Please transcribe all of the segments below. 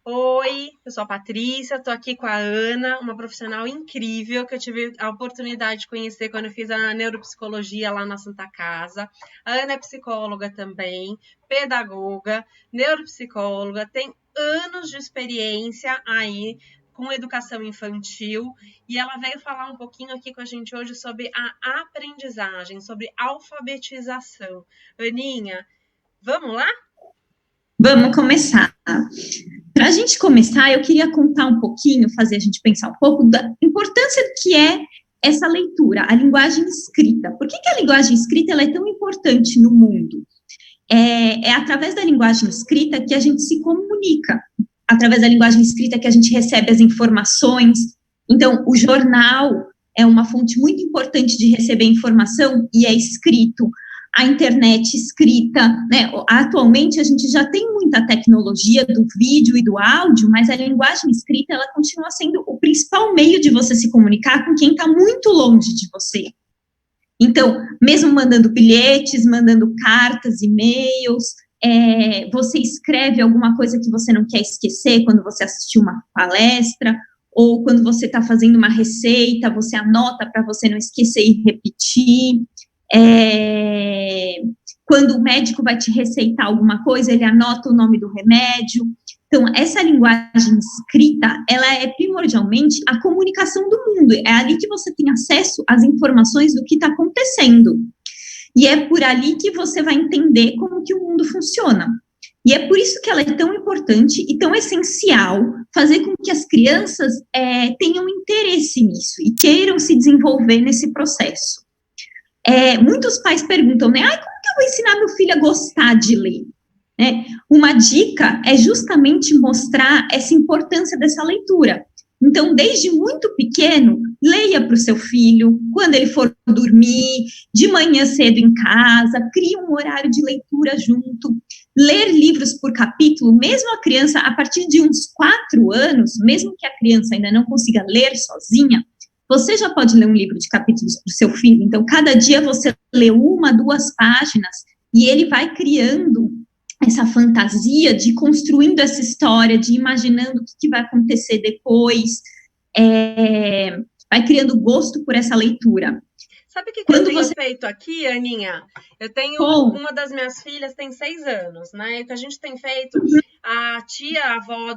Oi, eu sou a Patrícia, estou aqui com a Ana, uma profissional incrível que eu tive a oportunidade de conhecer quando eu fiz a neuropsicologia lá na Santa Casa. A Ana é psicóloga também, pedagoga, neuropsicóloga, tem anos de experiência aí com educação infantil e ela veio falar um pouquinho aqui com a gente hoje sobre a aprendizagem, sobre alfabetização. Aninha, vamos lá? Vamos começar. Para a gente começar, eu queria contar um pouquinho, fazer a gente pensar um pouco da importância que é essa leitura, a linguagem escrita. Por que a linguagem escrita ela é tão importante no mundo? É através da linguagem escrita que a gente se comunica, através da linguagem escrita que a gente recebe as informações. Então, o jornal é uma fonte muito importante de receber informação e é escrito. A internet escrita, né? Atualmente a gente já tem muita tecnologia do vídeo e do áudio, mas a linguagem escrita ela continua sendo o principal meio de você se comunicar com quem está muito longe de você. Então, mesmo mandando bilhetes, mandando cartas, e-mails, você escreve alguma coisa que você não quer esquecer quando você assistiu uma palestra, ou quando você está fazendo uma receita, você anota para você não esquecer e repetir. Quando o médico vai te receitar alguma coisa, ele anota o nome do remédio. Então, essa linguagem escrita, ela é primordialmente a comunicação do mundo. É ali que você tem acesso às informações do que está acontecendo. E é por ali que você vai entender como que o mundo funciona. E é por isso que ela é tão importante e tão essencial fazer com que as crianças tenham interesse nisso e queiram se desenvolver nesse processo. Muitos pais perguntam, né? Como que eu vou ensinar meu filho a gostar de ler? Uma dica é justamente mostrar essa importância dessa leitura. Então, desde muito pequeno, leia para o seu filho, quando ele for dormir, de manhã cedo em casa, crie um horário de leitura junto. Ler livros por capítulo, mesmo a criança, a partir de uns 4 anos, mesmo que a criança ainda não consiga ler sozinha, você já pode ler um livro de capítulos para o seu filho. Então, cada dia você lê 1, 2 páginas e ele vai criando essa fantasia de construindo essa história, de imaginando o que vai acontecer depois, vai criando gosto por essa leitura. Sabe o que eu tenho feito aqui, Aninha? Eu tenho, uma das minhas filhas tem 6 anos, né? E o que a gente tem feito, a tia, a avó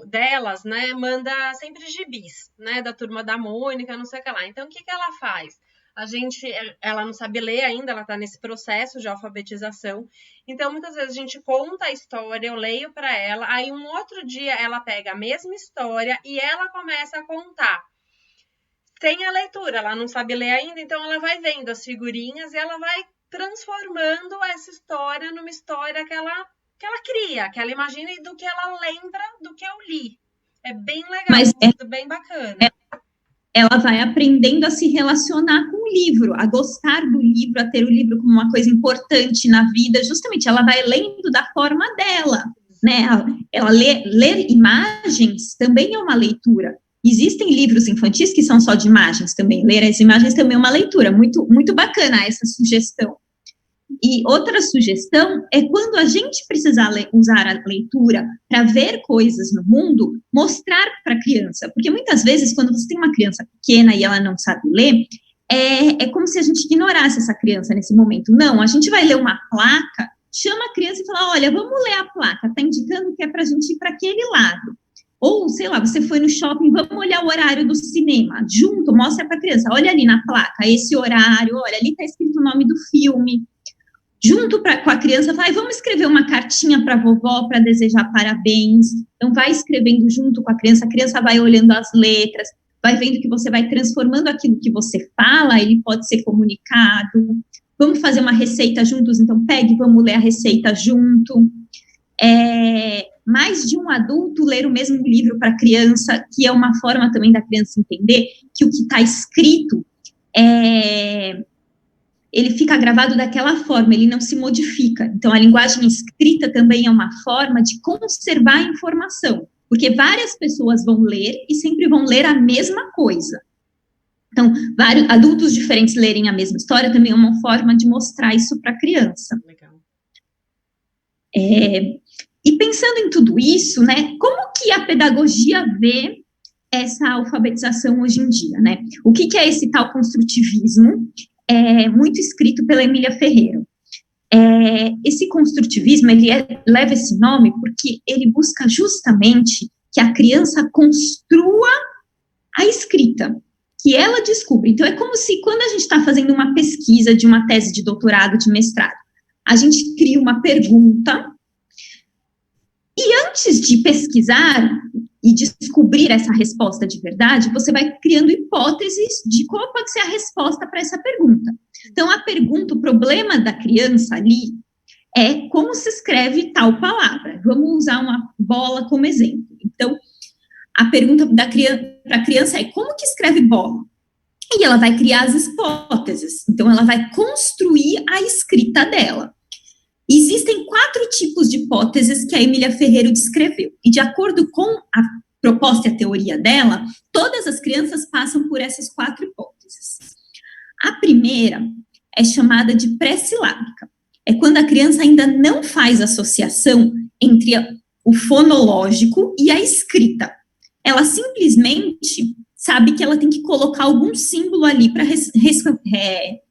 delas, né, manda sempre gibis, né, da Turma da Mônica, não sei o que lá. Então, o que ela faz? Ela não sabe ler ainda, ela tá nesse processo de alfabetização. Então, muitas vezes a gente conta a história, eu leio para ela, aí um outro dia ela pega a mesma história e ela começa a contar. Tem a leitura, ela não sabe ler ainda, então ela vai vendo as figurinhas e ela vai transformando essa história numa história que ela cria, que ela imagina e do que ela lembra do que eu li. É bem legal, bem bacana. Ela vai aprendendo a se relacionar com o livro, a gostar do livro, a ter o livro como uma coisa importante na vida, justamente ela vai lendo da forma dela, né? Ela ler imagens também é uma leitura. Existem livros infantis que são só de imagens também, ler as imagens também é uma leitura, muito, muito bacana essa sugestão. E outra sugestão é quando a gente precisar usar a leitura para ver coisas no mundo, mostrar para a criança. Porque muitas vezes, quando você tem uma criança pequena e ela não sabe ler, é como se a gente ignorasse essa criança nesse momento. Não, a gente vai ler uma placa, chama a criança e fala, olha, vamos ler a placa, está indicando que é para a gente ir para aquele lado. Ou, sei lá, você foi no shopping, vamos olhar o horário do cinema. Junto, mostra para a criança, olha ali na placa, esse horário, olha, ali está escrito o nome do filme. Junto com a criança, vai, vamos escrever uma cartinha para a vovó para desejar parabéns. Então, vai escrevendo junto com a criança vai olhando as letras, vai vendo que você vai transformando aquilo que você fala, ele pode ser comunicado. Vamos fazer uma receita juntos, então pegue, vamos ler a receita junto. Mais de um adulto ler o mesmo livro para a criança, que é uma forma também da criança entender que o que está escrito ele fica gravado daquela forma, ele não se modifica. Então, a linguagem escrita também é uma forma de conservar a informação, porque várias pessoas vão ler e sempre vão ler a mesma coisa. Então, vários adultos diferentes lerem a mesma história também é uma forma de mostrar isso para a criança. Legal. E pensando em tudo isso, né, como que a pedagogia vê essa alfabetização hoje em dia, né? O que é esse tal construtivismo? Muito escrito pela Emília Ferreiro. Esse construtivismo, leva esse nome porque ele busca justamente que a criança construa a escrita, que ela descubra. Então, é como se, quando a gente está fazendo uma pesquisa de uma tese de doutorado, de mestrado, a gente cria uma pergunta, e antes de pesquisar e descobrir essa resposta de verdade, você vai criando hipóteses de qual pode ser a resposta para essa pergunta. Então, a pergunta, o problema da criança ali é como se escreve tal palavra. Vamos usar uma bola como exemplo. Então, a pergunta para a criança é como que escreve bola? E ela vai criar as hipóteses. Então, ela vai construir a escrita dela. Existem 4 tipos de hipóteses que a Emília Ferreiro descreveu. E, de acordo com a proposta e a teoria dela, todas as crianças passam por essas 4 hipóteses. A primeira é chamada de pré-silábica. É quando a criança ainda não faz associação entre o fonológico e a escrita. Ela simplesmente sabe que ela tem que colocar algum símbolo ali para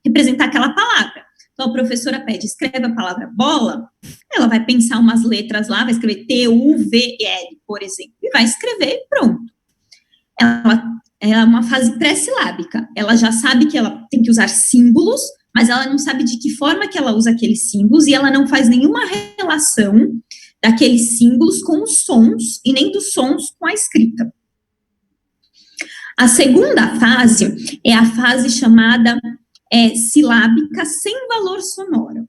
representar aquela palavra. Então, a professora pede, escreve a palavra bola, ela vai pensar umas letras lá, vai escrever T-U-V-L, por exemplo, e vai escrever e pronto. Ela é uma fase pré-silábica. Ela já sabe que ela tem que usar símbolos, mas ela não sabe de que forma que ela usa aqueles símbolos, e ela não faz nenhuma relação daqueles símbolos com os sons, e nem dos sons com a escrita. A segunda fase é a fase chamada silábica sem valor sonoro.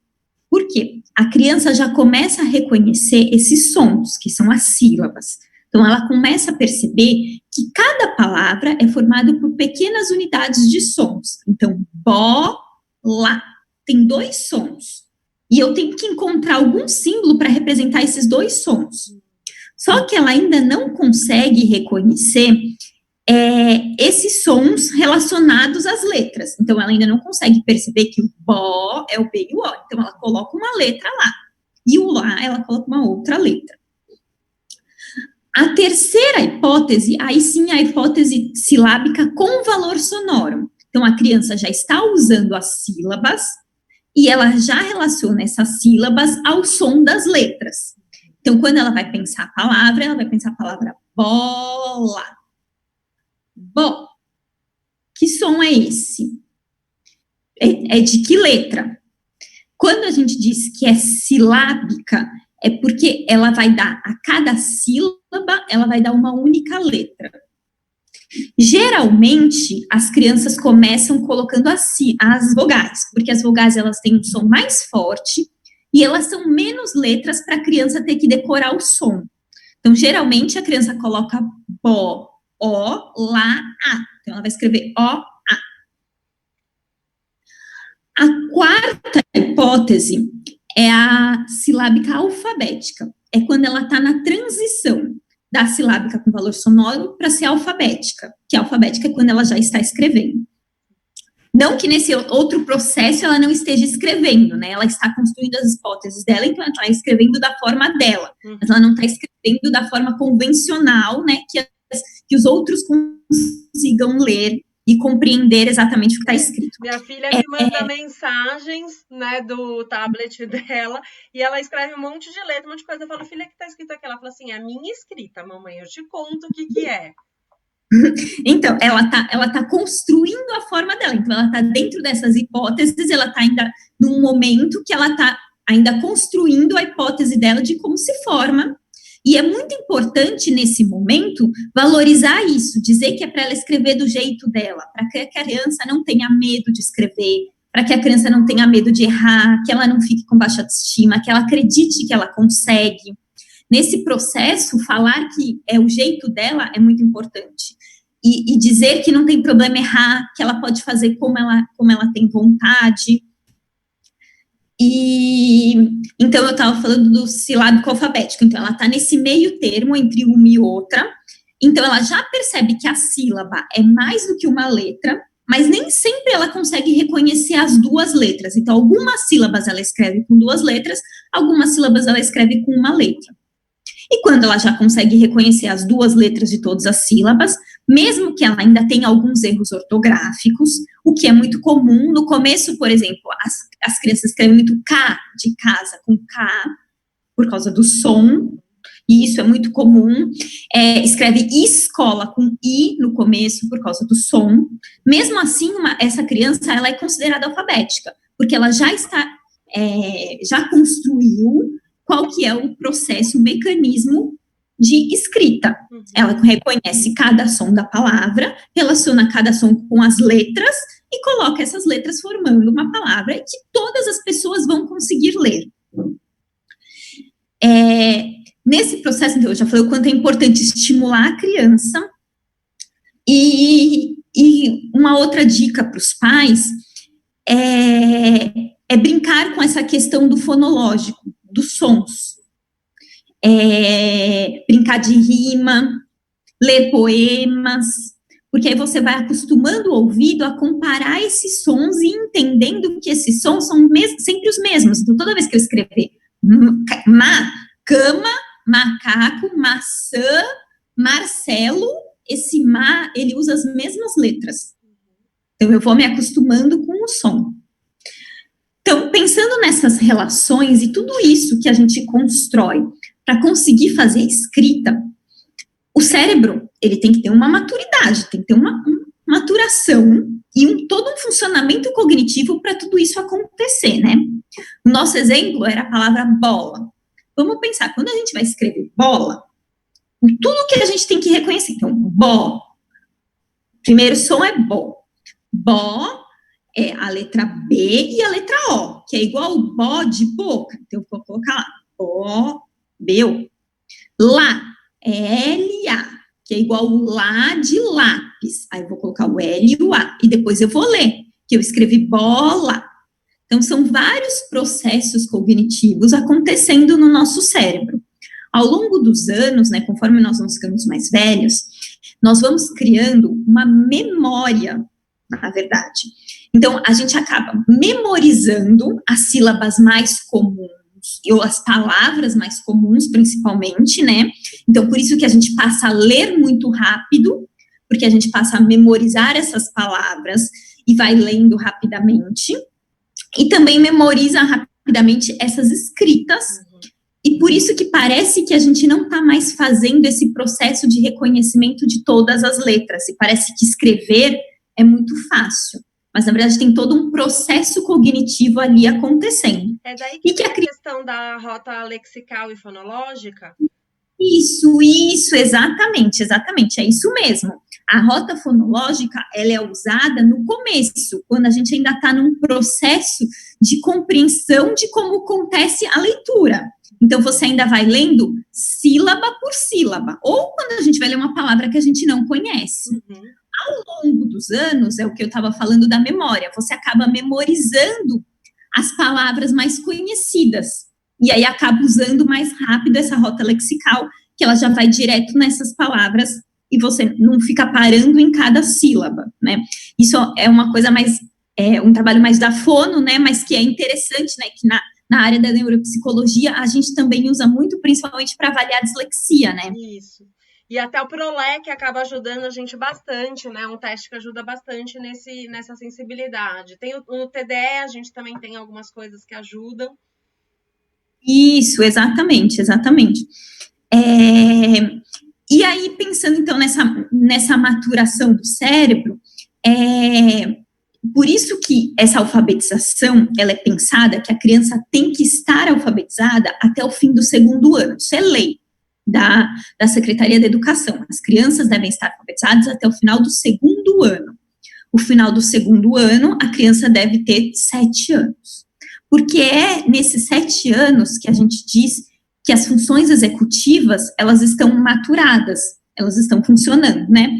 Por quê? A criança já começa a reconhecer esses sons, que são as sílabas. Então, ela começa a perceber que cada palavra é formada por pequenas unidades de sons. Então, bola tem 2 sons. E eu tenho que encontrar algum símbolo para representar esses 2 sons. Só que ela ainda não consegue reconhecer esses sons relacionados às letras. Então, ela ainda não consegue perceber que o bó é o B e o O. Então, ela coloca uma letra lá. E o lá, ela coloca uma outra letra. A terceira hipótese, aí sim, a hipótese silábica com valor sonoro. Então, a criança já está usando as sílabas e ela já relaciona essas sílabas ao som das letras. Então, quando ela vai pensar a palavra, ela vai pensar a palavra bola. Bom, que som é esse? É de que letra? Quando a gente diz que é silábica, é porque ela vai dar, a cada sílaba, ela vai dar uma única letra. Geralmente, as crianças começam colocando as vogais, porque as vogais, elas têm um som mais forte, e elas são menos letras para a criança ter que decorar o som. Então, geralmente, a criança coloca bó, ó, lá, a. Então, ela vai escrever ó, a. A quarta hipótese é a silábica alfabética. É quando ela está na transição da silábica com valor sonoro para ser alfabética, que a alfabética é quando ela já está escrevendo. Não que nesse outro processo ela não esteja escrevendo, né? Ela está construindo as hipóteses dela, então ela está escrevendo da forma dela, mas ela não está escrevendo da forma convencional, né? Que os outros consigam ler e compreender exatamente o que está escrito. Minha filha me manda mensagens, né, do tablet dela, e ela escreve um monte de letra, um monte de coisa. Eu falo, filha, o que está escrito aqui? Ela fala assim, é a minha escrita, mamãe, eu te conto o que é. Então, ela tá construindo a forma dela. Então, ela está dentro dessas hipóteses, ela está ainda num momento que ela está ainda construindo a hipótese dela de como se forma. E é muito importante, nesse momento, valorizar isso, dizer que é para ela escrever do jeito dela, para que a criança não tenha medo de escrever, para que a criança não tenha medo de errar, que ela não fique com baixa autoestima, que ela acredite que ela consegue. Nesse processo, falar que é o jeito dela é muito importante. E dizer que não tem problema errar, que ela pode fazer como ela tem vontade. E então, eu estava falando do silábico alfabético. Então, ela está nesse meio termo entre uma e outra. Então, ela já percebe que a sílaba é mais do que uma letra, mas nem sempre ela consegue reconhecer as 2 letras. Então, algumas sílabas ela escreve com 2 letras, algumas sílabas ela escreve com uma letra. E quando ela já consegue reconhecer as duas letras de todas as sílabas, mesmo que ela ainda tenha alguns erros ortográficos, o que é muito comum, no começo, por exemplo, as crianças escrevem muito K de casa com K, por causa do som, e isso é muito comum, escreve escola com I no começo, por causa do som. Mesmo assim, essa criança, ela é considerada alfabética, porque ela já está, já construiu qual que é o processo, o mecanismo de escrita. Ela reconhece cada som da palavra, relaciona cada som com as letras e coloca essas letras formando uma palavra que todas as pessoas vão conseguir ler. Nesse processo, então, eu já falei o quanto é importante estimular a criança. E uma outra dica para os pais é brincar com essa questão do fonológico, dos sons. Brincar de rima, ler poemas, porque aí você vai acostumando o ouvido a comparar esses sons e entendendo que esses sons são sempre os mesmos. Então, toda vez que eu escrever cama, macaco, maçã, Marcelo, esse ele usa as mesmas letras. Então, eu vou me acostumando com o som. Então, pensando nessas relações e tudo isso que a gente constrói para conseguir fazer a escrita, o cérebro, ele tem que ter uma maturidade, tem que ter uma maturação e todo um funcionamento cognitivo para tudo isso acontecer, né? O nosso exemplo era a palavra bola. Vamos pensar, quando a gente vai escrever bola, tudo que a gente tem que reconhecer. Então, bó. Primeiro som é bó. Bó é a letra B e a letra O, que é igual ao bó de boca. Então, eu vou colocar lá. Bó, B-O. Lá é L-A, que é igual ao lá de lápis. Aí eu vou colocar o L e o A. E depois eu vou ler, que eu escrevi bola. Então, são vários processos cognitivos acontecendo no nosso cérebro. Ao longo dos anos, né, conforme nós vamos ficando mais velhos, nós vamos criando uma memória, na verdade. Então, a gente acaba memorizando as sílabas mais comuns, ou as palavras mais comuns, principalmente, né? Então, por isso que a gente passa a ler muito rápido, porque a gente passa a memorizar essas palavras e vai lendo rapidamente. E também memoriza rapidamente essas escritas, e por isso que parece que a gente não está mais fazendo esse processo de reconhecimento de todas as letras, e parece que escrever é muito fácil, mas na verdade tem todo um processo cognitivo ali acontecendo. É daí que tem a questão da rota lexical e fonológica? Isso, exatamente, é isso mesmo. A rota fonológica, ela é usada no começo, quando a gente ainda está num processo de compreensão de como acontece a leitura. Então, você ainda vai lendo sílaba por sílaba, ou quando a gente vai ler uma palavra que a gente não conhece. Ao longo dos anos, é o que eu estava falando da memória, você acaba memorizando as palavras mais conhecidas, e aí acaba usando mais rápido essa rota lexical, que ela já vai direto nessas palavras, e você não fica parando em cada sílaba, né? Isso é uma coisa mais, um trabalho mais da fono, né, mas que é interessante, né, que na área da neuropsicologia a gente também usa muito, principalmente para avaliar a dislexia, né? Isso. E até o PROLEC acaba ajudando a gente bastante, né? Um teste que ajuda bastante nessa sensibilidade. Tem o TDE, a gente também tem algumas coisas que ajudam. Isso, exatamente. E aí, pensando, então, nessa maturação do cérebro, por isso que essa alfabetização, ela é pensada que a criança tem que estar alfabetizada até o fim do 2º ano. Isso é lei da Secretaria da Educação. As crianças devem estar alfabetizadas até o final do 2º ano. O final do 2º ano, a criança deve ter 7 anos. Porque é nesses 7 anos que a gente diz que as funções executivas, elas estão maturadas, elas estão funcionando, né?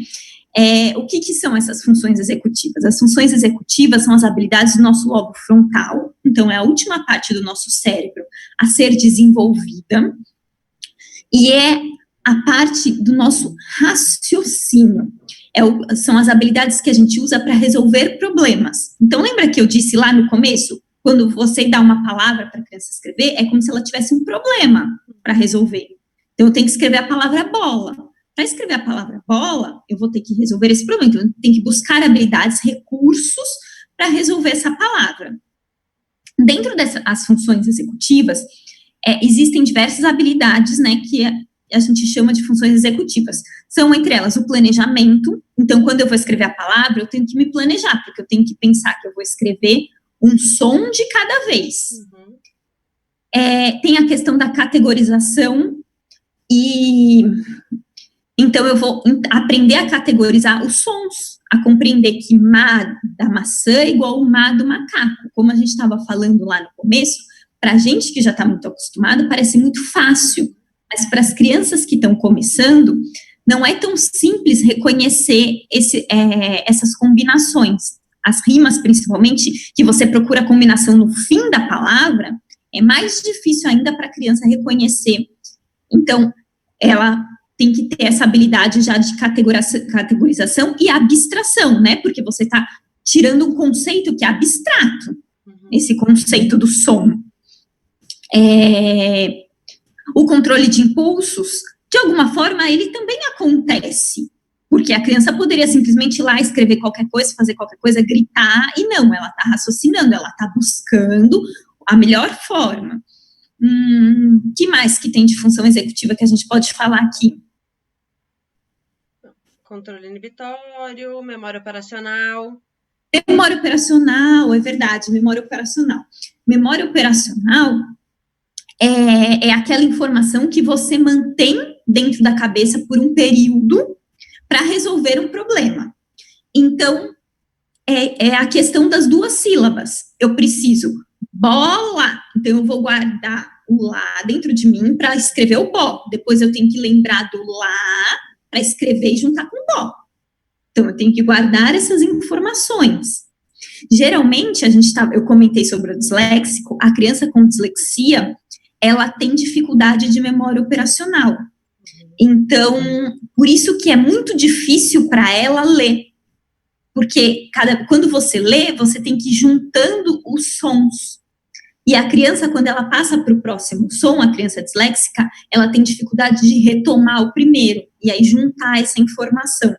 O que são essas funções executivas? As funções executivas são as habilidades do nosso lobo frontal, então é a última parte do nosso cérebro a ser desenvolvida, e é a parte do nosso raciocínio. São as habilidades que a gente usa para resolver problemas. Então, lembra que eu disse lá no começo, quando você dá uma palavra para a criança escrever, é como se ela tivesse um problema para resolver. Então, eu tenho que escrever a palavra bola. Para escrever a palavra bola, eu vou ter que resolver esse problema. Então, eu tenho que buscar habilidades, recursos para resolver essa palavra. Dentro dessas funções executivas, existem diversas habilidades, né, que a gente chama de funções executivas. São, entre elas, o planejamento. Então, quando eu vou escrever a palavra, eu tenho que me planejar, porque eu tenho que pensar que eu vou escrever um som de cada vez. Uhum. Tem a questão da categorização, e então eu vou aprender a categorizar os sons, a compreender que má da maçã é igual ao má do macaco. Como a gente estava falando lá no começo, para a gente que já está muito acostumado, parece muito fácil, mas para as crianças que estão começando, não é tão simples reconhecer essas combinações. As rimas, principalmente, que você procura a combinação no fim da palavra, é mais difícil ainda para a criança reconhecer. Então, ela tem que ter essa habilidade já de categorização e abstração, né? Porque você está tirando um conceito que é abstrato, esse conceito do som. O controle de impulsos, de alguma forma, ele também acontece, porque a criança poderia simplesmente ir lá, escrever qualquer coisa, fazer qualquer coisa, gritar, e não, ela está raciocinando, ela está buscando a melhor forma. Que mais que tem de função executiva que a gente pode falar aqui? Controle inibitório, memória operacional. Memória operacional, é verdade, memória operacional. Memória operacional é aquela informação que você mantém dentro da cabeça por um período para resolver um problema. Então, é a questão das duas sílabas. Eu preciso bola, então eu vou guardar o lá dentro de mim para escrever o bó. Depois eu tenho que lembrar do lá para escrever e juntar com dó. Então, eu tenho que guardar essas informações. Geralmente, eu comentei sobre o disléxico, a criança com dislexia, ela tem dificuldade de memória operacional. Então, por isso que é muito difícil para ela ler. Porque quando você lê, você tem que ir juntando os sons. E a criança, quando ela passa para o próximo som, a criança disléxica, ela tem dificuldade de retomar o primeiro, e aí juntar essa informação.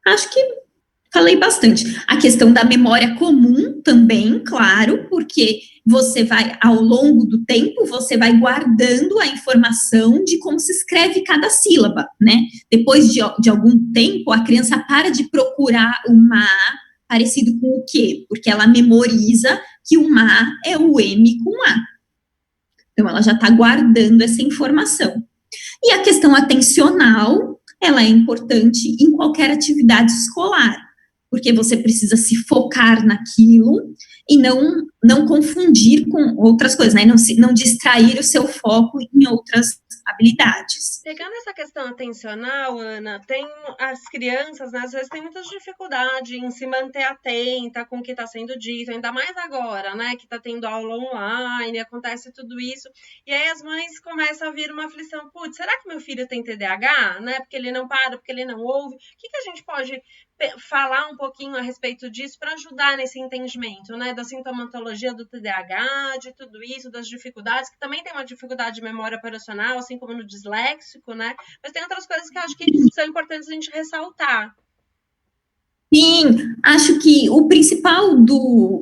Acho que falei bastante. A questão da memória comum também, claro, porque você vai, ao longo do tempo, você vai guardando a informação de como se escreve cada sílaba, né? Depois de algum tempo, a criança para de procurar o má parecido com o quê? Porque ela memoriza que o má é o M com A. Então, ela já está guardando essa informação. E a questão atencional, ela é importante em qualquer atividade escolar, porque você precisa se focar naquilo e não confundir com outras coisas, né? Não distrair o seu foco em outras habilidades. Pegando essa questão atencional, Ana, tem as crianças, né, às vezes têm muita dificuldade em se manter atenta com o que está sendo dito, ainda mais agora, né, que está tendo aula online, acontece tudo isso, e aí as mães começam a vir uma aflição, putz, será que meu filho tem TDAH, né, porque ele não para, porque ele não ouve, o que a gente pode falar um pouquinho a respeito disso para ajudar nesse entendimento, né, da sintomatologia do TDAH, de tudo isso, das dificuldades, que também tem uma dificuldade de memória operacional, assim como no disléxico, né, mas tem outras coisas que eu acho que são importantes a gente ressaltar. Sim, acho que o principal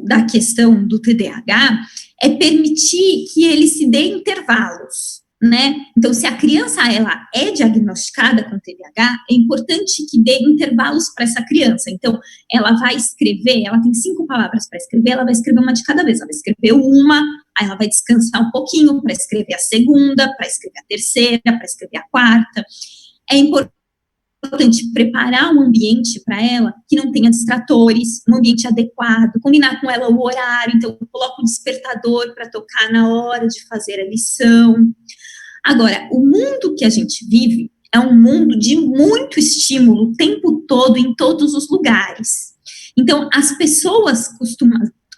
da questão do TDAH é permitir que ele se dê intervalos, né? Então, se a criança ela é diagnosticada com TDAH, é importante que dê intervalos para essa criança. Então, ela vai escrever, ela tem 5 palavras para escrever, ela vai escrever uma de cada vez. Ela vai escrever uma, aí ela vai descansar um pouquinho para escrever a segunda, para escrever a terceira, para escrever a quarta. É importante preparar um ambiente para ela que não tenha distratores, um ambiente adequado, combinar com ela o horário, então eu coloco o despertador para tocar na hora de fazer a lição. Agora, o mundo que a gente vive é um mundo de muito estímulo o tempo todo, em todos os lugares. Então, as pessoas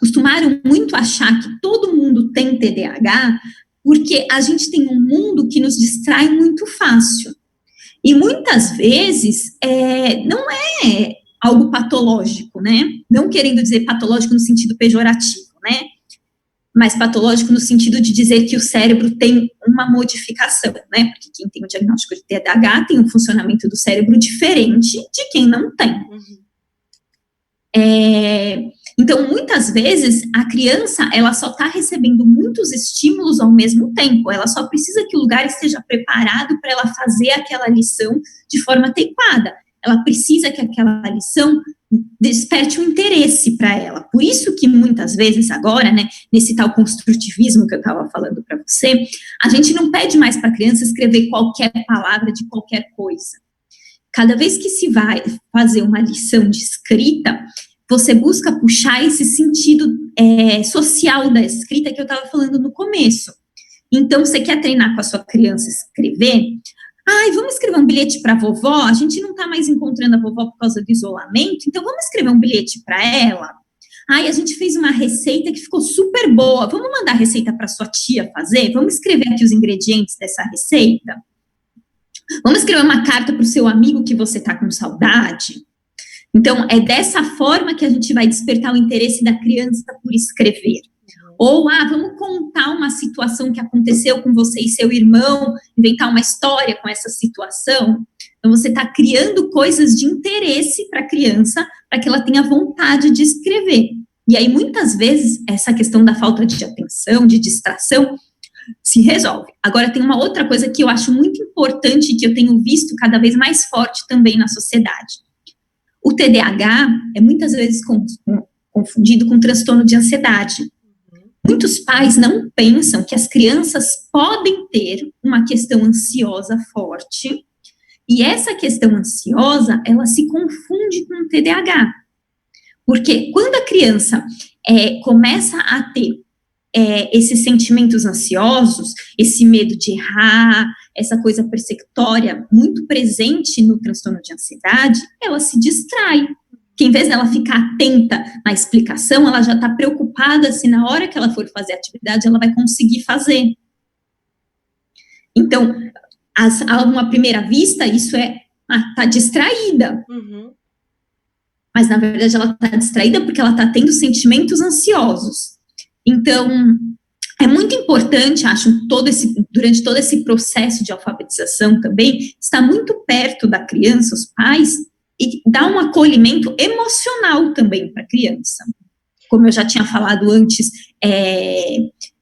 costumaram muito achar que todo mundo tem TDAH, porque a gente tem um mundo que nos distrai muito fácil. E muitas vezes não é algo patológico, né? Não querendo dizer patológico no sentido pejorativo, né? mais patológico no sentido de dizer que o cérebro tem uma modificação, né? Porque quem tem o diagnóstico de TDAH tem um funcionamento do cérebro diferente de quem não tem. Então, muitas vezes, a criança, ela só está recebendo muitos estímulos ao mesmo tempo, ela só precisa que o lugar esteja preparado para ela fazer aquela lição de forma adequada. Ela precisa que aquela lição desperte um interesse para ela. Por isso que muitas vezes agora, né, nesse tal construtivismo que eu estava falando para você, a gente não pede mais para a criança escrever qualquer palavra de qualquer coisa. Cada vez que se vai fazer uma lição de escrita, você busca puxar esse sentido social da escrita que eu estava falando no começo. Então, você quer treinar com a sua criança a escrever? Vamos escrever um bilhete para a vovó? A gente não está mais encontrando a vovó por causa do isolamento, então vamos escrever um bilhete para ela? A gente fez uma receita que ficou super boa, vamos mandar a receita para sua tia fazer? Vamos escrever aqui os ingredientes dessa receita? Vamos escrever uma carta para o seu amigo que você está com saudade? Então, é dessa forma que a gente vai despertar o interesse da criança por escrever. Ou, vamos contar uma situação que aconteceu com você e seu irmão, inventar uma história com essa situação. Então, você está criando coisas de interesse para a criança, para que ela tenha vontade de escrever. E aí, muitas vezes, essa questão da falta de atenção, de distração, se resolve. Agora, tem uma outra coisa que eu acho muito importante, que eu tenho visto cada vez mais forte também na sociedade. O TDAH é muitas vezes confundido com transtorno de ansiedade. Muitos pais não pensam que as crianças podem ter uma questão ansiosa forte, e essa questão ansiosa, ela se confunde com o TDAH. Porque quando a criança começa a ter esses sentimentos ansiosos, esse medo de errar, essa coisa persecutória muito presente no transtorno de ansiedade, ela se distrai. Que em vez dela ficar atenta na explicação, ela já está preocupada se na hora que ela for fazer a atividade, ela vai conseguir fazer. Então, a uma primeira vista, isso está distraída. Mas, na verdade, ela está distraída porque ela está tendo sentimentos ansiosos. Então, é muito importante, acho, durante todo esse processo de alfabetização também, estar muito perto da criança, os pais, e dar um acolhimento emocional também para a criança. Como eu já tinha falado antes,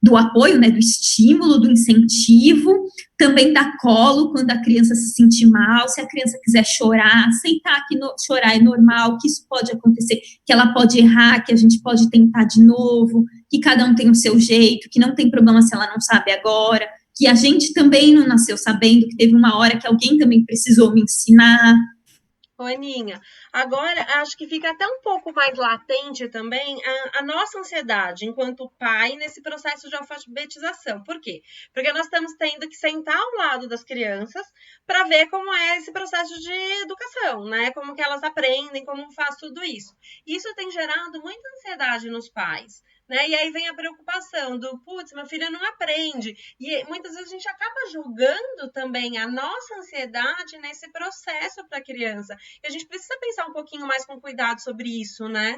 do apoio, né, do estímulo, do incentivo, também dar colo quando a criança se sentir mal, se a criança quiser chorar, aceitar que chorar é normal, que isso pode acontecer, que ela pode errar, que a gente pode tentar de novo, que cada um tem o seu jeito, que não tem problema se ela não sabe agora, que a gente também não nasceu sabendo, que teve uma hora que alguém também precisou me ensinar. Aninha, agora acho que fica até um pouco mais latente também a nossa ansiedade enquanto pai nesse processo de alfabetização. Por quê? Porque nós estamos tendo que sentar ao lado das crianças para ver como é esse processo de educação, né? Como que elas aprendem, como faz tudo isso. Isso tem gerado muita ansiedade nos pais. Né? E aí vem a preocupação do, putz, meu filho não aprende. E muitas vezes a gente acaba julgando também a nossa ansiedade nesse processo para a criança. E a gente precisa pensar um pouquinho mais com cuidado sobre isso, né?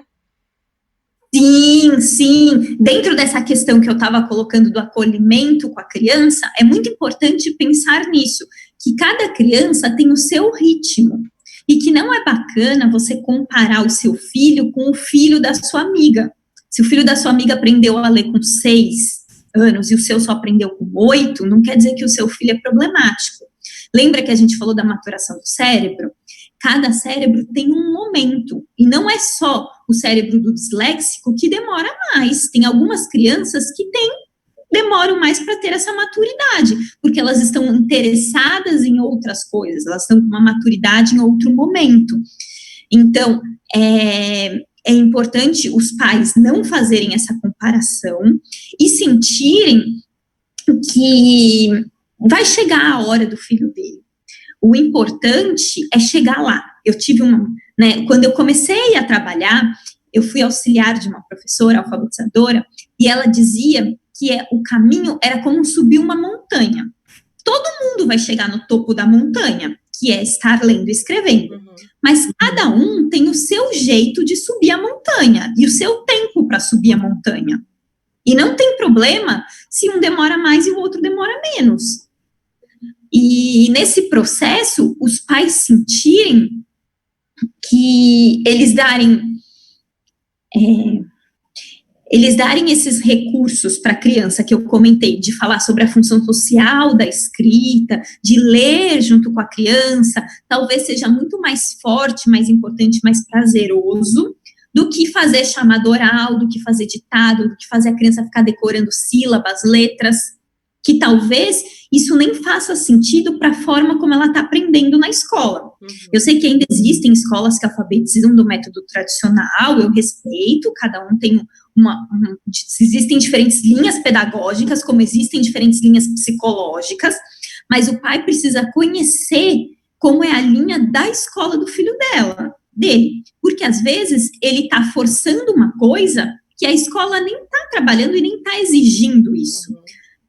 Sim, sim. Dentro dessa questão que eu estava colocando do acolhimento com a criança, é muito importante pensar nisso, que cada criança tem o seu ritmo. E que não é bacana você comparar o seu filho com o filho da sua amiga. Se o filho da sua amiga aprendeu a ler com 6 anos e o seu só aprendeu com 8, não quer dizer que o seu filho é problemático. Lembra que a gente falou da maturação do cérebro? Cada cérebro tem um momento, e não é só o cérebro do disléxico que demora mais. Tem algumas crianças que demoram mais para ter essa maturidade, porque elas estão interessadas em outras coisas, elas estão com uma maturidade em outro momento. Então, é importante os pais não fazerem essa comparação e sentirem que vai chegar a hora do filho dele. O importante é chegar lá. Eu tive quando eu comecei a trabalhar, eu fui auxiliar de uma professora alfabetizadora e ela dizia que o caminho era como subir uma montanha. Todo mundo vai chegar no topo da montanha, que é estar lendo e escrevendo. Mas cada um tem o seu jeito de subir a montanha e o seu tempo para subir a montanha. E não tem problema se um demora mais e o outro demora menos. E nesse processo, os pais sentirem que eles darem esses recursos para a criança que eu comentei, de falar sobre a função social da escrita, de ler junto com a criança, talvez seja muito mais forte, mais importante, mais prazeroso, do que fazer chamada oral, do que fazer ditado, do que fazer a criança ficar decorando sílabas, letras, que talvez isso nem faça sentido para a forma como ela está aprendendo na escola. Eu sei que ainda existem escolas que alfabetizam do método tradicional, eu respeito, cada um tem existem diferentes linhas pedagógicas, como existem diferentes linhas psicológicas, mas o pai precisa conhecer como é a linha da escola do filho dele, porque às vezes ele está forçando uma coisa que a escola nem está trabalhando e nem está exigindo isso.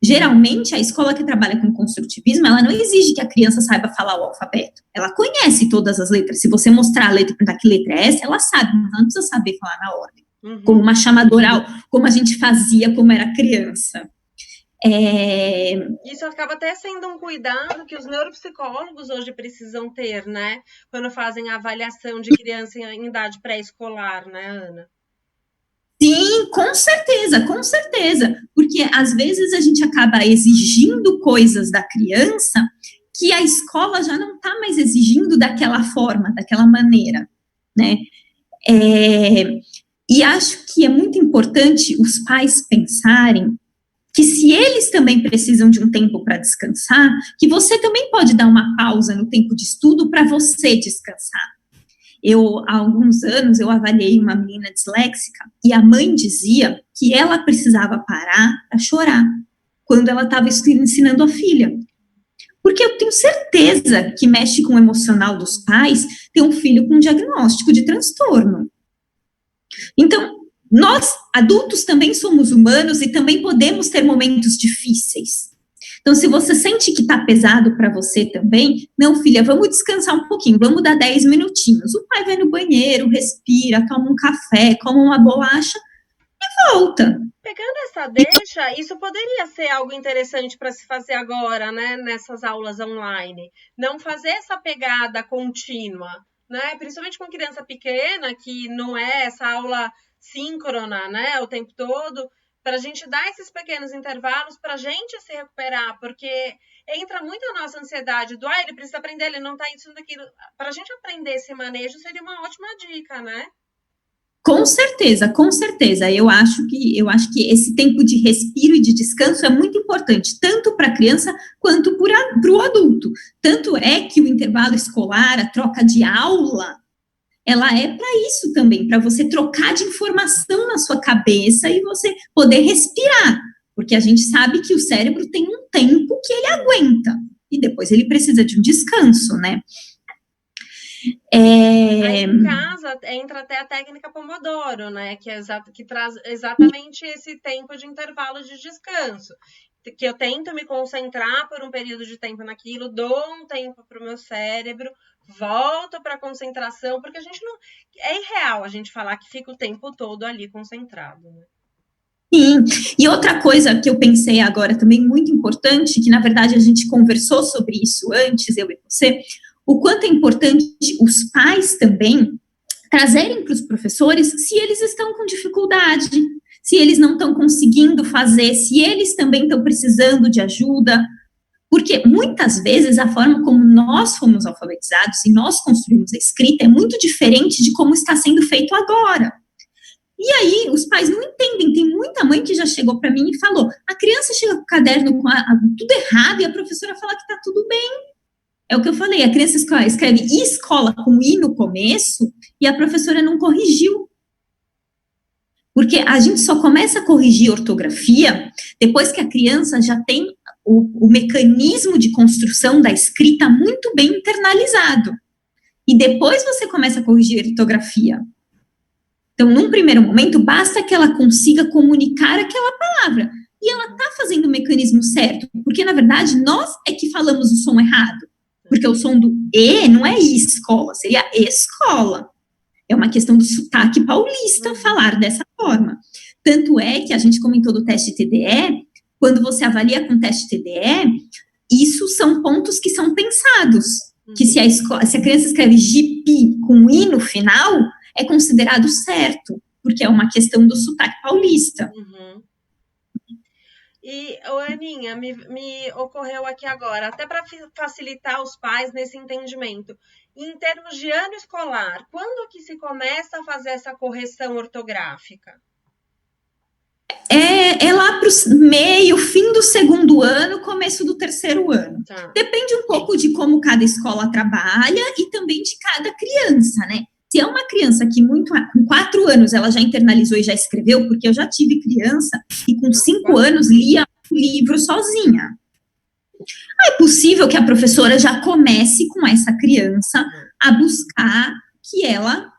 Geralmente, a escola que trabalha com construtivismo, ela não exige que a criança saiba falar o alfabeto. Ela conhece todas as letras. Se você mostrar a letra e perguntar que letra é essa, ela sabe, mas ela não precisa saber falar na ordem. Como uma chamada oral, como a gente fazia como era criança. Isso acaba até sendo um cuidado que os neuropsicólogos hoje precisam ter, né? Quando fazem a avaliação de criança em idade pré-escolar, né, Ana? Sim, com certeza, porque às vezes a gente acaba exigindo coisas da criança que a escola já não está mais exigindo daquela forma, daquela maneira, né? E acho que é muito importante os pais pensarem que se eles também precisam de um tempo para descansar, que você também pode dar uma pausa no tempo de estudo para você descansar. Há alguns anos, eu avaliei uma menina disléxica e a mãe dizia que ela precisava parar para chorar quando ela estava ensinando a filha. Porque eu tenho certeza que mexe com o emocional dos pais ter um filho com um diagnóstico de transtorno. Então, nós, adultos, também somos humanos e também podemos ter momentos difíceis. Então, se você sente que está pesado para você também, não, filha, vamos descansar um pouquinho, vamos dar 10 minutinhos. O pai vai no banheiro, respira, toma um café, come uma bolacha e volta. Pegando essa deixa, isso poderia ser algo interessante para se fazer agora, né, nessas aulas online. Não fazer essa pegada contínua, né, principalmente com criança pequena, que não é essa aula síncrona, né, o tempo todo, para a gente dar esses pequenos intervalos para a gente se recuperar, porque entra muito a nossa ansiedade do, ele precisa aprender, ele não está isso, daquilo. Para a gente aprender esse manejo seria uma ótima dica, né? Com certeza. Eu acho que esse tempo de respiro e de descanso é muito importante, tanto para a criança quanto para o adulto. Tanto é que o intervalo escolar, a troca de aula, ela é para isso também, para você trocar de informação na sua cabeça e você poder respirar, porque a gente sabe que o cérebro tem um tempo que ele aguenta, e depois ele precisa de um descanso, né? Aí, em casa, entra até a técnica Pomodoro, né, que traz exatamente esse tempo de intervalo de descanso, que eu tento me concentrar por um período de tempo naquilo, dou um tempo para o meu cérebro, volto para a concentração, porque a gente não... É irreal a gente falar que fica o tempo todo ali concentrado, né? Sim, e outra coisa que eu pensei agora também muito importante, que na verdade a gente conversou sobre isso antes, eu e você, o quanto é importante os pais também trazerem para os professores se eles estão com dificuldade, se eles não estão conseguindo fazer, se eles também estão precisando de ajuda, porque muitas vezes a forma como nós fomos alfabetizados e nós construímos a escrita é muito diferente de como está sendo feito agora. E aí os pais não entendem, tem muita mãe que já chegou para mim e falou, a criança chega com o caderno com tudo errado e a professora fala que está tudo bem. É o que eu falei, a criança escreve escola com i no começo e a professora não corrigiu. Porque a gente só começa a corrigir ortografia depois que a criança já tem o mecanismo de construção da escrita muito bem internalizado. E depois você começa a corrigir a ortografia. Então, num primeiro momento, basta que ela consiga comunicar aquela palavra. E ela está fazendo o mecanismo certo. Porque, na verdade, nós é que falamos o som errado. Porque o som do E não é escola, seria escola. É uma questão do sotaque paulista falar dessa forma. Tanto é que a gente comentou do teste TDE, quando você avalia com o teste TDE, isso são pontos que são pensados. Que se a criança escreve GP com I no final, é considerado certo, porque é uma questão do sotaque paulista. Uhum. E, Aninha, me ocorreu aqui agora, até para facilitar os pais nesse entendimento, em termos de ano escolar, quando que se começa a fazer essa correção ortográfica? É lá para o meio, fim do segundo ano, começo do terceiro ano. Tá. Depende um pouco de como cada escola trabalha e também de cada criança, né? Se é uma criança que com 4 anos ela já internalizou e já escreveu, porque eu já tive criança e com 5 anos lia o livro sozinha. É possível que a professora já comece com essa criança a buscar que ela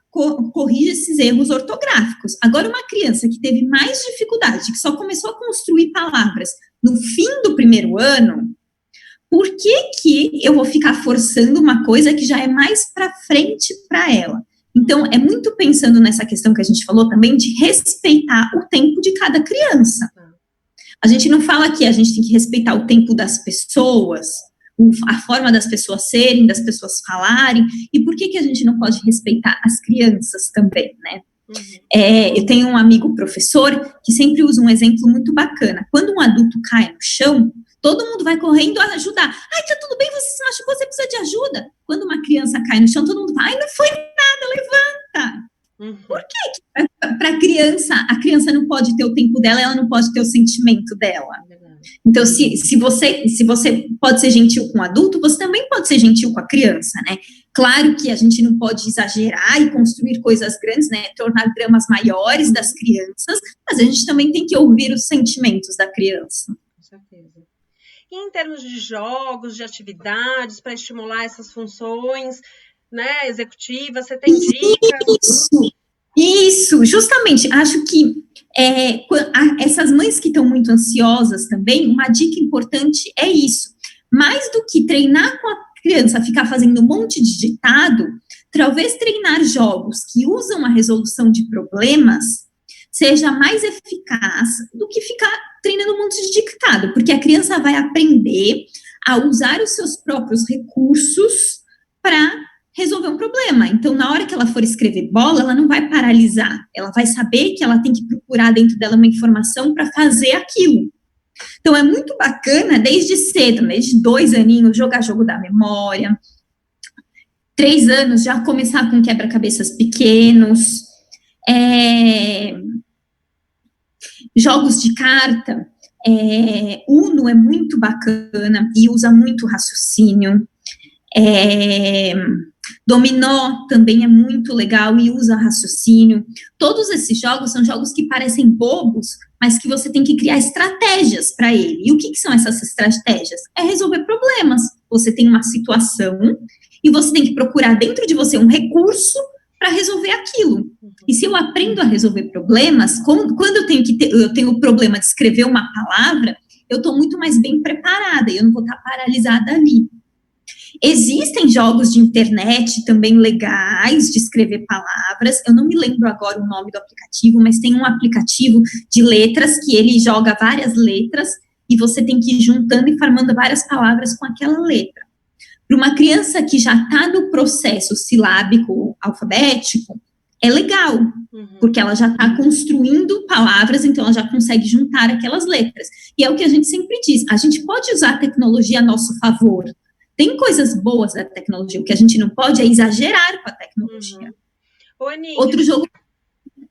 corrija esses erros ortográficos. Agora, uma criança que teve mais dificuldade, que só começou a construir palavras no fim do primeiro ano, por que eu vou ficar forçando uma coisa que já é mais para frente para ela? Então, é muito pensando nessa questão que a gente falou também, de respeitar o tempo de cada criança. A gente não fala que a gente tem que respeitar o tempo das pessoas, a forma das pessoas serem, das pessoas falarem, e por que a gente não pode respeitar as crianças também, né? Eu tenho um amigo professor que sempre usa um exemplo muito bacana. Quando um adulto cai no chão, todo mundo vai correndo a ajudar. Ai, tá tudo bem, você se machucou, você precisa de ajuda. Quando uma criança cai no chão, todo mundo fala, ai, não foi nada, levanta. Por que para a criança não pode ter o tempo dela, ela não pode ter o sentimento dela? Então, se você pode ser gentil com o adulto, você também pode ser gentil com a criança, né? Claro que a gente não pode exagerar e construir coisas grandes, né? Tornar dramas maiores das crianças, mas a gente também tem que ouvir os sentimentos da criança. Com certeza. E em termos de jogos, de atividades, para estimular essas funções, né, executivas, você tem dicas? Isso, justamente, acho que essas mães que estão muito ansiosas também, uma dica importante é isso. Mais do que treinar com a criança, ficar fazendo um monte de ditado, talvez treinar jogos que usam a resolução de problemas seja mais eficaz do que ficar treinando um monte de ditado, porque a criança vai aprender a usar os seus próprios recursos para resolver um problema. Então, na hora que ela for escrever bola, ela não vai paralisar, ela vai saber que ela tem que procurar dentro dela uma informação para fazer aquilo. Então, é muito bacana, desde cedo, desde 2 aninhos, jogar jogo da memória, 3 anos, já começar com quebra-cabeças pequenos, jogos de carta, Uno é muito bacana e usa muito raciocínio, Dominó também é muito legal e usa raciocínio. Todos esses jogos são jogos que parecem bobos, mas que você tem que criar estratégias para ele. E o que são essas estratégias? É resolver problemas. Você tem uma situação e você tem que procurar dentro de você um recurso para resolver aquilo. E se eu aprendo a resolver problemas, quando eu tenho o problema de escrever uma palavra, eu estou muito mais bem preparada e eu não vou estar paralisada ali. Existem jogos de internet também legais de escrever palavras, eu não me lembro agora o nome do aplicativo, mas tem um aplicativo de letras que ele joga várias letras e você tem que ir juntando e formando várias palavras com aquela letra. Para uma criança que já está no processo silábico alfabético, é legal, porque ela já está construindo palavras, então ela já consegue juntar aquelas letras. E é o que a gente sempre diz, a gente pode usar a tecnologia a nosso favor. Tem coisas boas da tecnologia, o que a gente não pode é exagerar com a tecnologia. Outro jogo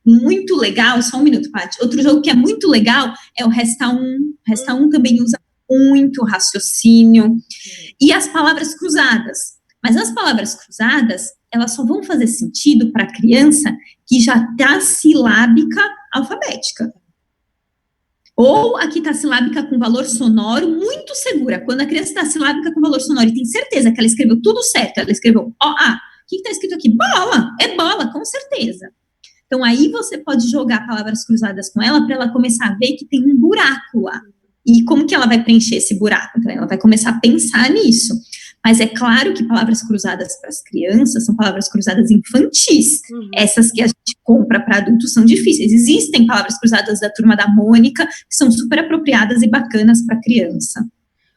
muito legal, só um minuto, Paty. Outro jogo que é muito legal é o Resta 1. Resta 1 também usa muito raciocínio. E as palavras cruzadas. Mas as palavras cruzadas, elas só vão fazer sentido para a criança que já está silábica alfabética. Ou a que está silábica com valor sonoro muito segura. Quando a criança está silábica com valor sonoro e tem certeza que ela escreveu tudo certo, ela escreveu O-A. O que está escrito aqui? Bola! É bola, com certeza. Então, aí você pode jogar palavras cruzadas com ela para ela começar a ver que tem um buraco lá. E como que ela vai preencher esse buraco? Então, ela vai começar a pensar nisso. Mas é claro que palavras cruzadas para as crianças são palavras cruzadas infantis. Essas que a gente compra para adultos são difíceis. Existem palavras cruzadas da Turma da Mônica, que são super apropriadas e bacanas para criança.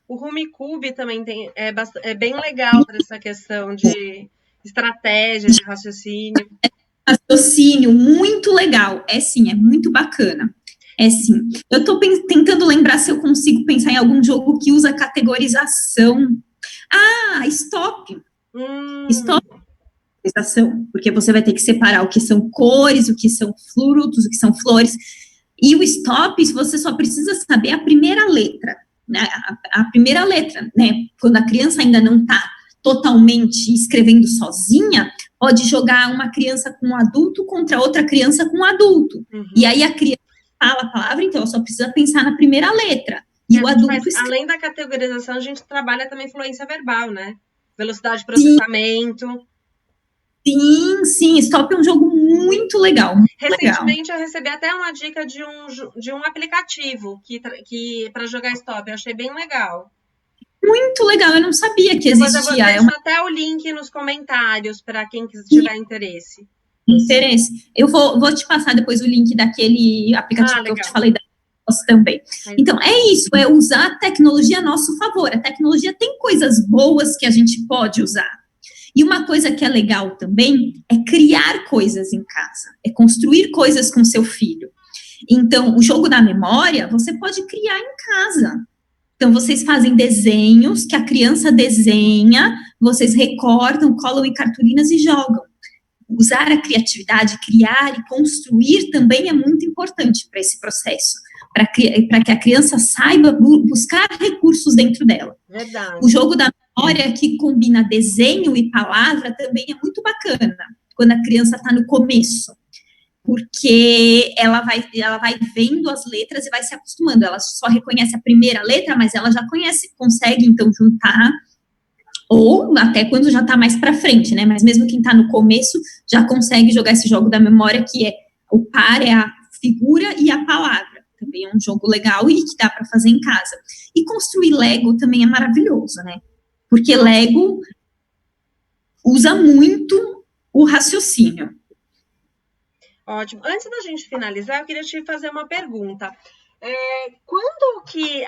O Rummikub também é bem legal para essa questão de estratégia, de raciocínio. Raciocínio, muito legal. É muito bacana. Sim. Eu estou tentando lembrar se eu consigo pensar em algum jogo que usa categorização. Stop. Stop. Porque você vai ter que separar o que são cores, o que são frutos, o que são flores. E o stop, você só precisa saber a primeira letra, né? A primeira letra, né? Quando a criança ainda não está totalmente escrevendo sozinha, pode jogar uma criança com um adulto contra outra criança com um adulto. E aí a criança fala a palavra, então ela só precisa pensar na primeira letra. E o adulto além da categorização, a gente trabalha também fluência verbal, né? Velocidade de processamento. Sim, Stop é um jogo muito legal. Recentemente eu recebi até uma dica de um aplicativo que para jogar Stop, eu achei bem legal. Muito legal, eu não sabia que Depois existia. Eu vou deixar até o link nos comentários para quem tiver interesse. Eu vou te passar depois o link daquele aplicativo que eu te falei também. Então, é isso, é usar a tecnologia a nosso favor. A tecnologia tem coisas boas que a gente pode usar. E uma coisa que é legal também é criar coisas em casa, é construir coisas com seu filho. Então, o jogo da memória, você pode criar em casa. Então, vocês fazem desenhos que a criança desenha, vocês recortam, colam em cartolinas e jogam. Usar a criatividade, criar e construir também é muito importante para esse processo, para que a criança saiba buscar recursos dentro dela. Verdade. O jogo da memória que combina desenho e palavra também é muito bacana, quando a criança está no começo, porque ela vai vendo as letras e vai se acostumando. Ela só reconhece a primeira letra, mas ela já consegue, então, juntar, ou até quando já está mais para frente, né? Mas mesmo quem está no começo já consegue jogar esse jogo da memória, que é o par, é a figura e a palavra. Também é um jogo legal e que dá para fazer em casa. E construir Lego também é maravilhoso, né? Porque Lego usa muito o raciocínio. Ótimo. Antes da gente finalizar, eu queria te fazer uma pergunta. Quando que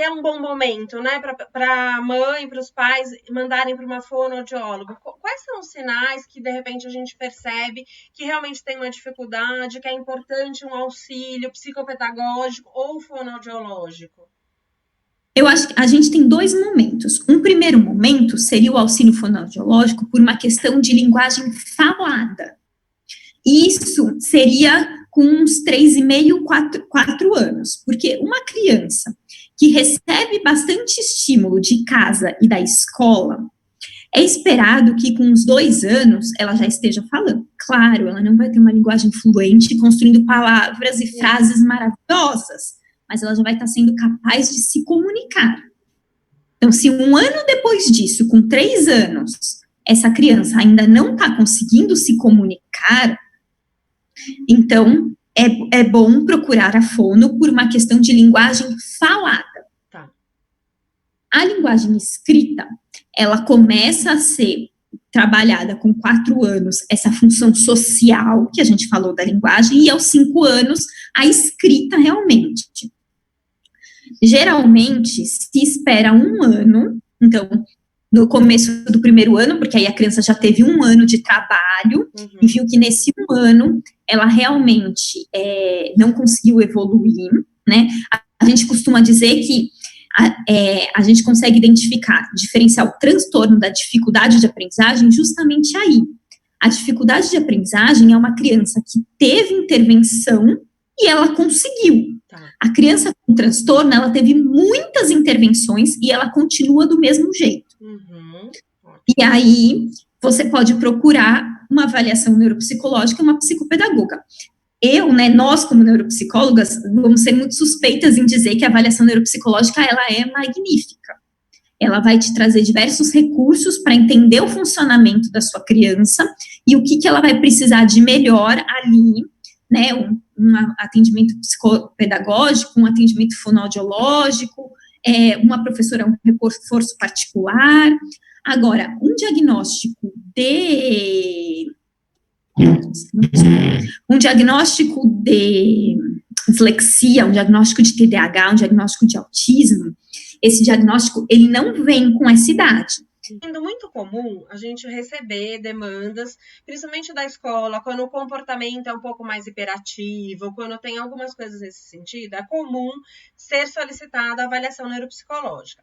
é um bom momento, né, para a mãe, para os pais mandarem para uma fonoaudióloga? Quais são os sinais que, de repente, a gente percebe que realmente tem uma dificuldade, que é importante um auxílio psicopedagógico ou fonoaudiológico? Eu acho que a gente tem dois momentos. Um primeiro momento seria o auxílio fonoaudiológico por uma questão de linguagem falada. Isso seria com uns 3,5, 4 anos, porque uma criança que recebe bastante estímulo de casa e da escola, é esperado que com uns 2 anos ela já esteja falando. Claro, ela não vai ter uma linguagem fluente, construindo palavras e frases maravilhosas, mas ela já vai estar sendo capaz de se comunicar. Então, se 1 ano depois disso, com 3 anos, essa criança ainda não está conseguindo se comunicar, então, é bom procurar a fono por uma questão de linguagem falada. Tá. A linguagem escrita, ela começa a ser trabalhada com 4 anos, essa função social que a gente falou da linguagem, e aos 5 anos, a escrita realmente. Geralmente, se espera 1 ano, então, no começo do primeiro ano, porque aí a criança já teve 1 ano de trabalho, e viu que nesse 1 ano ela realmente não conseguiu evoluir, né? A gente costuma dizer que a gente consegue diferenciar o transtorno da dificuldade de aprendizagem justamente aí. A dificuldade de aprendizagem é uma criança que teve intervenção e ela conseguiu. A criança com transtorno, ela teve muitas intervenções e ela continua do mesmo jeito. E aí, você pode procurar uma avaliação neuropsicológica, uma psicopedagoga. Nós, como neuropsicólogas, vamos ser muito suspeitas em dizer que a avaliação neuropsicológica, ela é magnífica. Ela vai te trazer diversos recursos para entender o funcionamento da sua criança e o que ela vai precisar de melhor ali, né, um atendimento psicopedagógico, um atendimento fonoaudiológico, uma professora, um reforço particular. Agora, um diagnóstico de dislexia, um diagnóstico de TDAH, um diagnóstico de autismo, esse diagnóstico, ele não vem com essa idade. É muito comum a gente receber demandas, principalmente da escola, quando o comportamento é um pouco mais hiperativo, quando tem algumas coisas nesse sentido, é comum ser solicitada a avaliação neuropsicológica.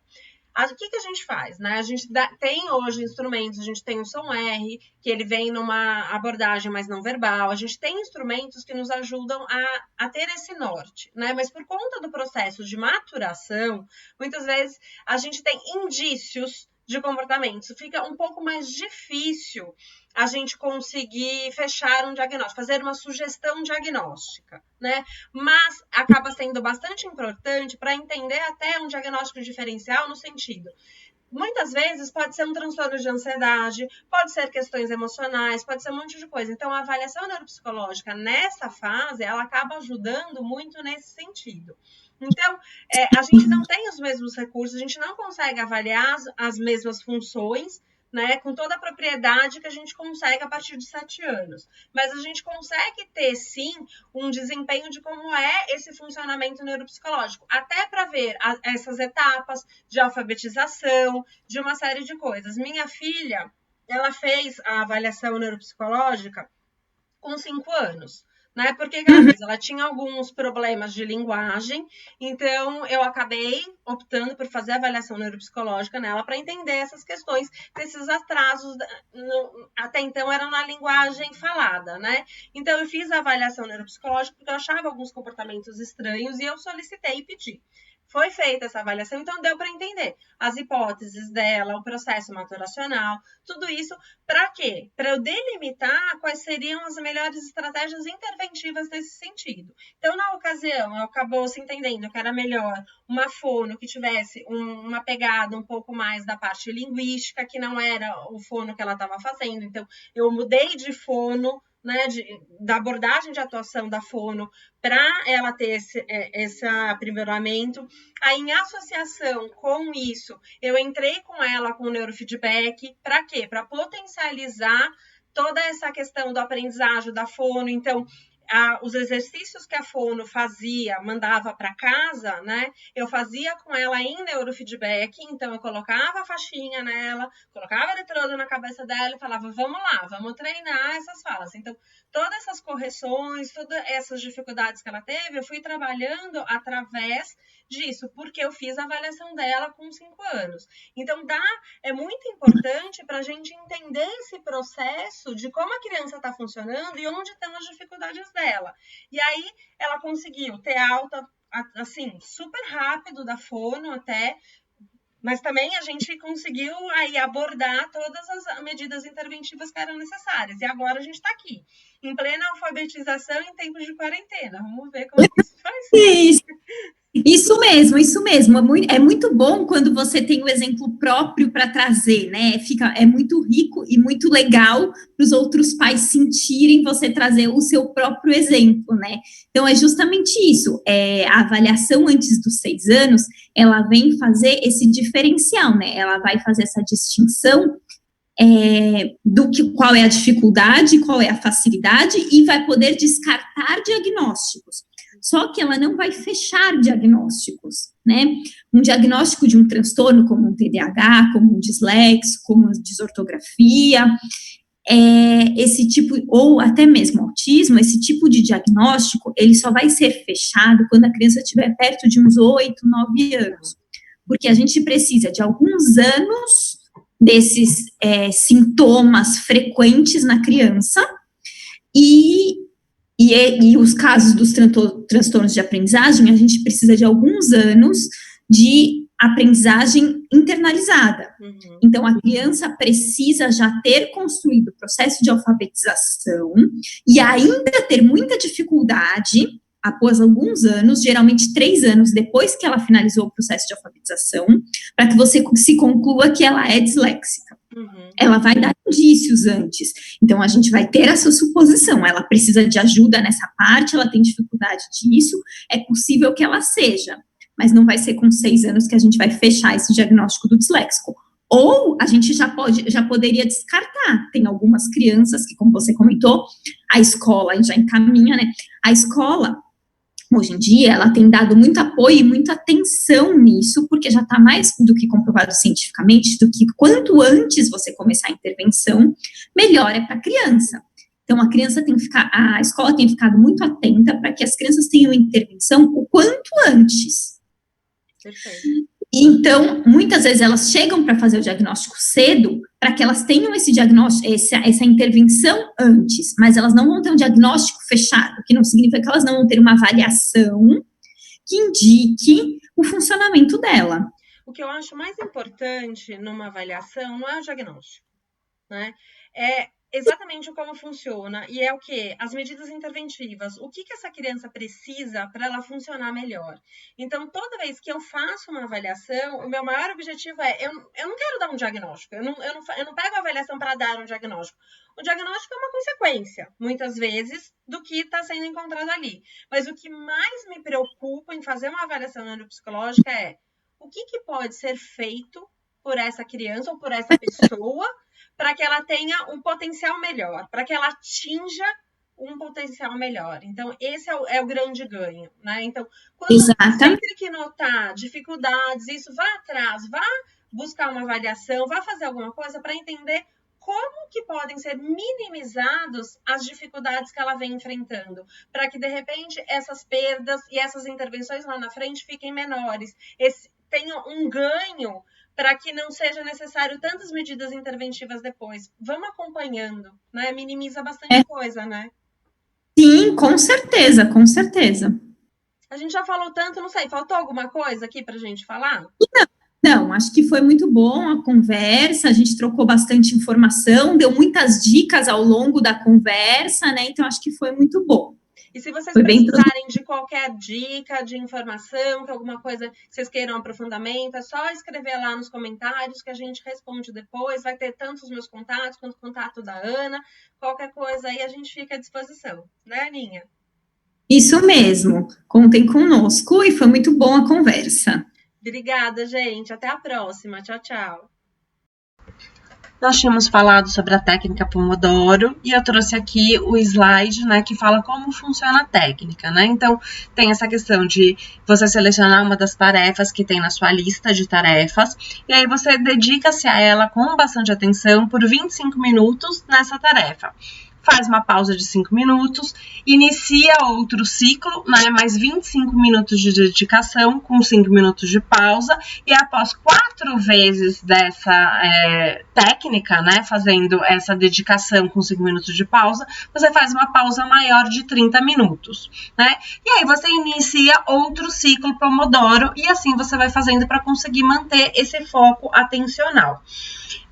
O que a gente faz, né? A gente tem hoje instrumentos, a gente tem o som R, que ele vem numa abordagem mais não verbal, a gente tem instrumentos que nos ajudam a ter esse norte, né? Mas por conta do processo de maturação, muitas vezes a gente tem indícios de comportamento. Isso fica um pouco mais difícil a gente conseguir fechar um diagnóstico, fazer uma sugestão diagnóstica, né? Mas acaba sendo bastante importante para entender até um diagnóstico diferencial no sentido. Muitas vezes pode ser um transtorno de ansiedade, pode ser questões emocionais, pode ser um monte de coisa. Então, a avaliação neuropsicológica nessa fase, ela acaba ajudando muito nesse sentido. Então, a gente não tem os mesmos recursos, a gente não consegue avaliar as mesmas funções, né, com toda a propriedade que a gente consegue a partir de 7 anos. Mas a gente consegue ter, sim, um desempenho de como é esse funcionamento neuropsicológico, até para ver essas etapas de alfabetização, de uma série de coisas. Minha filha, ela fez a avaliação neuropsicológica com 5 anos. Né? Porque ela tinha alguns problemas de linguagem, então eu acabei optando por fazer a avaliação neuropsicológica nela para entender essas questões, desses atrasos, até então eram na linguagem falada, né? Então eu fiz a avaliação neuropsicológica porque eu achava alguns comportamentos estranhos e eu solicitei e pedi. Foi feita essa avaliação, então deu para entender as hipóteses dela, o processo maturacional, tudo isso para quê? Para eu delimitar quais seriam as melhores estratégias interventivas nesse sentido. Então, na ocasião, acabou se entendendo que era melhor uma fono que tivesse uma pegada um pouco mais da parte linguística, que não era o fono que ela estava fazendo. Então, eu mudei de fono, né, da abordagem de atuação da fono para ela ter esse aprimoramento. Aí, em associação com isso, eu entrei com ela com o neurofeedback. Para quê? Para potencializar toda essa questão do aprendizagem da fono. Então, os exercícios que a fono fazia, mandava para casa, né? Eu fazia com ela em neurofeedback, então eu colocava a faixinha nela, colocava a eletrodo na cabeça dela e falava, vamos lá, vamos treinar essas falas. Então, todas essas correções, todas essas dificuldades que ela teve, eu fui trabalhando através disso, porque eu fiz a avaliação dela com 5 anos. Então, é muito importante para a gente entender esse processo de como a criança está funcionando e onde estão as dificuldades dela. E aí, ela conseguiu ter alta, assim, super rápido da fono até, mas também a gente conseguiu aí abordar todas as medidas interventivas que eram necessárias. E agora a gente está aqui, em plena alfabetização em tempos de quarentena. Vamos ver como isso vai ser. Isso mesmo. É muito bom quando você tem o exemplo próprio para trazer, né? É muito rico e muito legal para os outros pais sentirem você trazer o seu próprio exemplo, né? Então, é justamente isso. A avaliação antes dos 6 anos, ela vem fazer esse diferencial, né? Ela vai fazer essa distinção qual é a dificuldade, qual é a facilidade, e vai poder descartar diagnósticos. Só que ela não vai fechar diagnósticos, né? Um diagnóstico de um transtorno como um TDAH, como um dislexo, como desortografia, esse tipo, ou até mesmo autismo, esse tipo de diagnóstico, ele só vai ser fechado quando a criança estiver perto de uns 8, 9 anos. Porque a gente precisa de alguns anos desses sintomas frequentes na criança e os casos dos transtornos de aprendizagem, a gente precisa de alguns anos de aprendizagem internalizada. Uhum. Então, a criança precisa já ter construído o processo de alfabetização e ainda ter muita dificuldade após alguns anos, geralmente 3 anos depois que ela finalizou o processo de alfabetização, para que você se conclua que ela é disléxica. Uhum. Ela vai dar indícios antes. Então, a gente vai ter essa suposição. Ela precisa de ajuda nessa parte, ela tem dificuldade disso, é possível que ela seja. mas não vai ser com 6 anos que a gente vai fechar esse diagnóstico do disléxico. Ou a gente já poderia descartar. Tem algumas crianças que, como você comentou, a escola já encaminha, né? A escola, hoje em dia, ela tem dado muito apoio e muita atenção nisso, porque já está mais do que comprovado cientificamente, do que quanto antes você começar a intervenção, melhor é para a criança. Então, a escola tem ficado muito atenta para que as crianças tenham intervenção o quanto antes. Perfeito. Então, muitas vezes elas chegam para fazer o diagnóstico cedo, para que elas tenham esse diagnóstico, essa intervenção antes, mas elas não vão ter um diagnóstico fechado, que não significa que elas não vão ter uma avaliação que indique o funcionamento dela. O que eu acho mais importante numa avaliação não é o diagnóstico, né? É exatamente como funciona, e é o quê? As medidas interventivas. O que essa criança precisa para ela funcionar melhor? Então, toda vez que eu faço uma avaliação, o meu maior objetivo eu não quero dar um diagnóstico, eu não pego a avaliação para dar um diagnóstico. O diagnóstico é uma consequência, muitas vezes, do que está sendo encontrado ali. Mas o que mais me preocupa em fazer uma avaliação neuropsicológica é o que pode ser feito por essa criança ou por essa pessoa para que ela tenha um potencial melhor, para que ela atinja um potencial melhor. Então, esse é o grande ganho, né? Então, sempre que notar dificuldades, isso, vá atrás, vá buscar uma avaliação, vá fazer alguma coisa para entender como que podem ser minimizados as dificuldades que ela vem enfrentando, para que, de repente, essas perdas e essas intervenções lá na frente fiquem menores, tenha um ganho para que não seja necessário tantas medidas interventivas depois. Vamos acompanhando, né? Minimiza bastante coisa, né? Sim, com certeza, com certeza. A gente já falou tanto, não sei, faltou alguma coisa aqui para a gente falar? Não, acho que foi muito bom a conversa, a gente trocou bastante informação, deu muitas dicas ao longo da conversa, né? Então, acho que foi muito bom. E se vocês precisarem de qualquer dica, de informação, que alguma coisa que vocês queiram aprofundamento, é só escrever lá nos comentários que a gente responde depois. Vai ter tanto os meus contatos quanto o contato da Ana. Qualquer coisa aí a gente fica à disposição. Né, Aninha? Isso mesmo. Contem conosco e foi muito bom a conversa. Obrigada, gente. Até a próxima. Tchau, tchau. Nós tínhamos falado sobre a técnica Pomodoro e eu trouxe aqui o slide, né, que fala como funciona a técnica, né? Então, tem essa questão de você selecionar uma das tarefas que tem na sua lista de tarefas e aí você dedica-se a ela com bastante atenção por 25 minutos nessa tarefa. Faz uma pausa de 5 minutos, inicia outro ciclo, né, mais 25 minutos de dedicação com 5 minutos de pausa, e após 4 vezes dessa técnica, né, fazendo essa dedicação com 5 minutos de pausa, você faz uma pausa maior de 30 minutos, né, e aí você inicia outro ciclo Pomodoro, e assim você vai fazendo para conseguir manter esse foco atencional.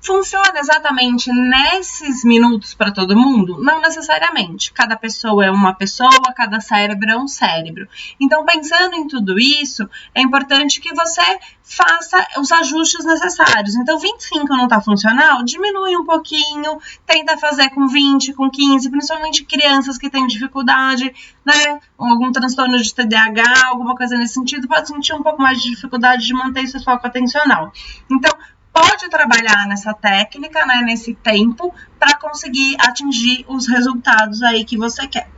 Funciona exatamente nesses minutos para todo mundo? Não necessariamente. Cada pessoa é uma pessoa, cada cérebro é um cérebro. Então, pensando em tudo isso, é importante que você faça os ajustes necessários. Então, 25 não está funcional? Diminui um pouquinho, tenta fazer com 20, com 15, principalmente crianças que têm dificuldade, né? Algum transtorno de TDAH, alguma coisa nesse sentido, pode sentir um pouco mais de dificuldade de manter esse foco atencional. Então, pode trabalhar nessa técnica, né, nesse tempo, para conseguir atingir os resultados aí que você quer.